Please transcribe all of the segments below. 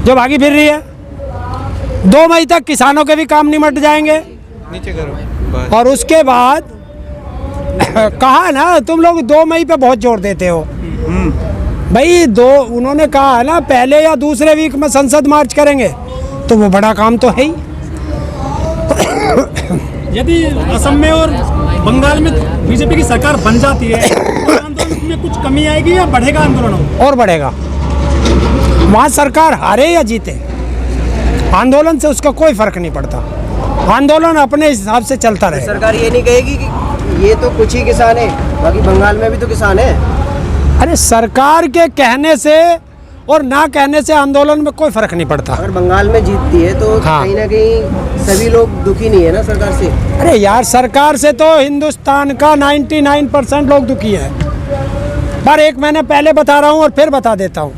जो भागी फिर रही है। 2 मई तक किसानों के भी काम निमट जाएंगे। नीचे करो। और उसके बाद कहा ना, तुम लोग 2 मई पे बहुत जोर देते हो भाई। उन्होंने कहा है ना पहले या दूसरे वीक में संसद मार्च करेंगे, तो वो बड़ा काम तो है ही। यदि असम में और बंगाल में बीजेपी की सरकार बन जाती है तो आंदोलन में कुछ कमी आएगी या बढ़ेगा आंदोलन? और बढ़ेगा। वहाँ सरकार हारे या जीते, आंदोलन से उसका कोई फर्क नहीं पड़ता। आंदोलन अपने हिसाब से चलता रहे। सरकार ये नहीं कहेगी कि ये तो कुछ ही किसान है, बाकी बंगाल में भी तो किसान है। अरे सरकार के कहने से और ना कहने से आंदोलन में कोई फर्क नहीं पड़ता। अगर बंगाल में जीतती है तो हाँ। कहीं ना कहीं सभी लोग दुखी नहीं है ना सरकार से। अरे यार, सरकार से तो हिंदुस्तान का 99% लोग दुखी है। पर एक मैंने पहले बता रहा हूँ और फिर बता देता हूँ।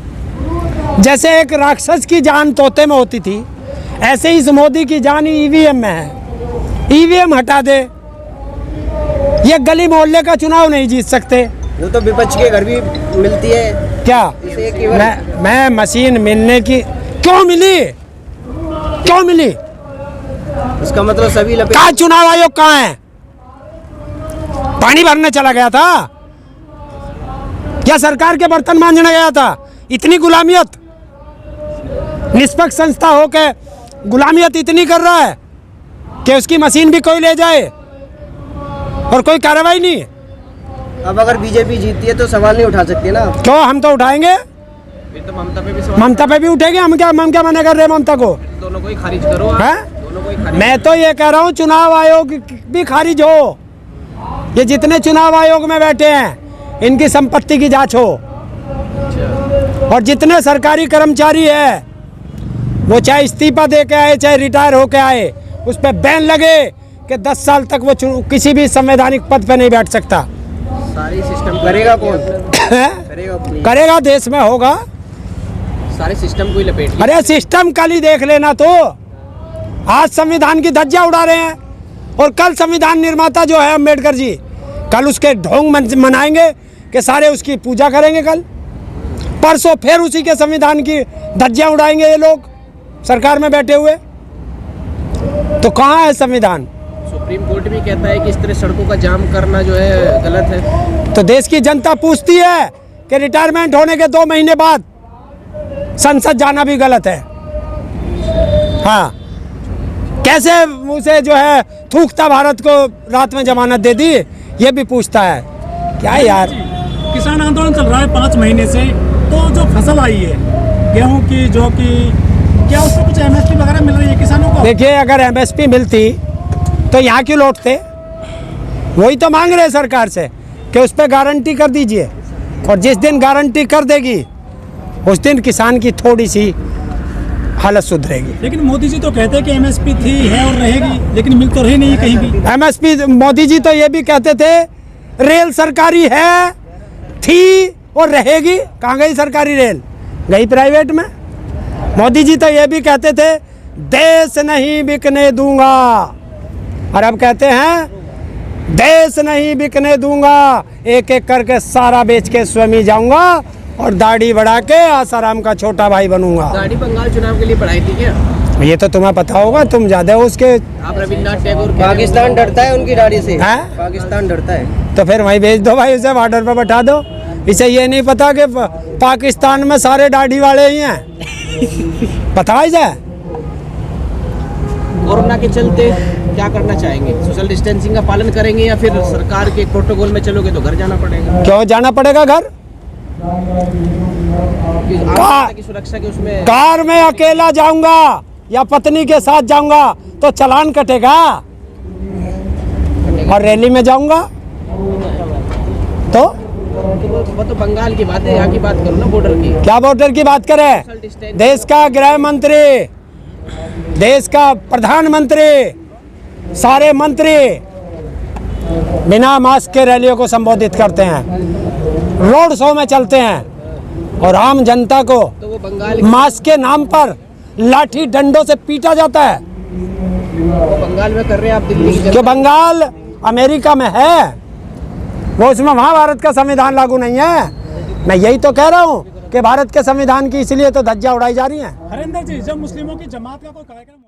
जैसे एक राक्षस की जान तोते में होती थी, ऐसे ही इस मोदी की जान ईवीएम में है। ईवीएम हटा दे, ये गली मोहल्ले का चुनाव नहीं जीत सकते। वो तो विपक्ष के घर भी मिलती है क्या इसे केवल मैं मशीन मिलने की क्यों मिली? इसका मतलब सभी कहाँ चुनाव आयोग कहाँ है? पानी भरने चला गया था क्या? सरकार के बर्तन मांजने गया था? इतनी गुलामियत, निष्पक्ष संस्था हो के गुलामियत इतनी कर रहा है कि उसकी मशीन भी कोई ले जाए और कोई कार्रवाई नहीं। अब अगर बीजेपी जीतती है तो सवाल नहीं उठा सकती ना। क्यों? हम तो उठाएंगे। फिर तो ममता पे भी उठेंगे। हम क्या मना कर रहे हैं ममता को? दोनों को ही खारिज करो। दोनों को ही खारिज। मैं तो ये कह रहा हूँ चुनाव आयोग भी खारिज हो। ये जितने चुनाव आयोग में बैठे हैं इनकी संपत्ति की जांच हो। और जितने सरकारी कर्मचारी है वो चाहे इस्तीफा दे के आए चाहे रिटायर होके आए, उस पर बैन लगे कि 10 साल तक वो किसी भी संवैधानिक पद पे नहीं बैठ सकता। सारी सिस्टम करेगा कौन? करेगा देश में होगा। सारे सिस्टम को ही लपेट। अरे सिस्टम कल ही देख लेना। तो आज संविधान की धज्जियां उड़ा रहे हैं और कल संविधान निर्माता जो है अम्बेडकर जी, कल उसके ढोंग मनाएंगे कि सारे उसकी पूजा करेंगे। कल परसों फिर उसी के संविधान की धज्जियां उड़ाएंगे ये लोग सरकार में बैठे हुए। तो कहाँ है संविधान? सुप्रीम कोर्ट भी कहता है कि इस तरह सड़कों का जाम करना जो है गलत है। तो देश की जनता पूछती है कि रिटायरमेंट होने के 2 महीने बाद संसद जाना भी गलत है। हाँ, कैसे उसे जो है थूकता भारत को रात में जमानत दे दी, ये भी पूछता है। क्या यार, किसान आंदोलन चल रहा है 5 महीने से, तो जो फसल आई है गेहूं की, जौ की, क्या उसको कुछ एमएसपी वगैरह मिल रही है किसानों को? देखिए, अगर एमएसपी मिलती तो यहाँ क्यों लौटते? वही तो मांग रहे हैं सरकार से कि उस पर गारंटी कर दीजिए। और जिस दिन गारंटी कर देगी उस दिन किसान की थोड़ी सी हालत सुधरेगी। लेकिन मोदी जी तो कहते हैं कि एमएसपी थी, है और रहेगी, लेकिन मिल तो रही नहीं कहीं भी। एमएसपी, मोदी जी तो ये भी कहते थे रेल सरकारी है, थी और रहेगी। कहाँ गई सरकारी रेल? गई प्राइवेट में। मोदी जी तो ये भी कहते थे देश नहीं बिकने दूंगा, और अब कहते हैं देश नहीं बिकने दूंगा, एक एक करके सारा बेच के स्वयं ही जाऊंगा और दाढ़ी बढ़ा के आसाराम का छोटा भाई बनूंगा। दाढ़ी बंगाल चुनाव के लिए बढ़ाई थी क्या? ये तो तुम्हें पता होगा, तुम ज्यादा हो उसके। आप रविन्द्रनाथ टैगोर। पाकिस्तान डरता है उनकी दाढ़ी से। पाकिस्तान डरता है तो फिर वहीं भेज दो भाई, उसे बॉर्डर पर बैठा दो। इसे ये नहीं पता कि पाकिस्तान में सारे दाढ़ी वाले ही हैं। पता है इसे? कोरोना के चलते क्या करना चाहेंगे? सोशल डिस्टेंसिंग का पालन करेंगे या फिर सरकार के प्रोटोकॉल में चलोगे तो घर जाना पड़ेगा? क्यों जाना पड़ेगा घर? की सुरक्षा के उसमें कार में अकेला जाऊंगा या पत्नी के साथ जाऊंगा तो चालान कटेगा, और रैली में जाऊंगा तो वो तो बंगाल की बात है, यहाँ की बात करो ना, बॉर्डर की। क्या बॉर्डर की बात करें? देश का गृह मंत्री, देश का प्रधानमंत्री, सारे मंत्री बिना मास्क के रैलियों को संबोधित करते हैं, रोड शो में चलते हैं, और आम जनता को तो वो बंगाल मास्क के नाम पर लाठी डंडों से पीटा जाता है। बंगाल में कर रहे हैं आप, दिल्ली की जो बंगाल अमेरिका में है वो उसमें महाभारत का संविधान लागू नहीं है। मैं यही तो कह रहा हूँ कि भारत के संविधान की, इसलिए तो धज्जियां उड़ाई जा रही हैं। हरिंदर जी, जब मुस्लिमों की जमात का कोई कार्यक्रम